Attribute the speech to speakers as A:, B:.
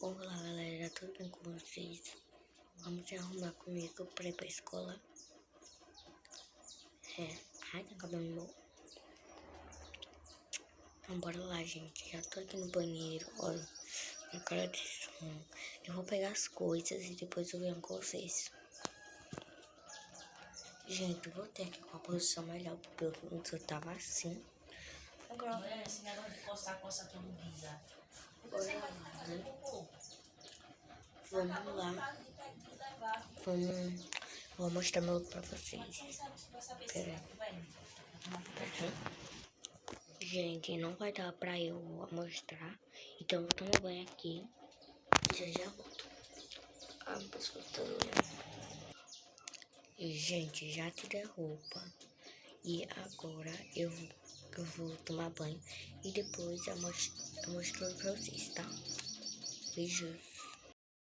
A: Olá galera, tudo bem com vocês? Vamos se arrumar comigo pra ir pra escola. Ai, tem cabelo bom. Então bora lá, gente. Já tô aqui no banheiro, olha, minha cara de som. Eu vou pegar as coisas e depois eu venho com vocês. Gente, eu vou ter aqui com a posição melhor, porque eu tava assim.
B: Agora, esse negócio de coça todo dia.
A: Vamos lá. Vou mostrar meu outro pra vocês. Pera aí. Gente, não vai dar pra eu mostrar. Então eu vou tomar banho aqui. Já volto. Ah, meu pescoço tá doendo. E, gente, já tirei a roupa. E agora eu vou tomar banho. E depois eu mostro pra vocês, tá? Beijos.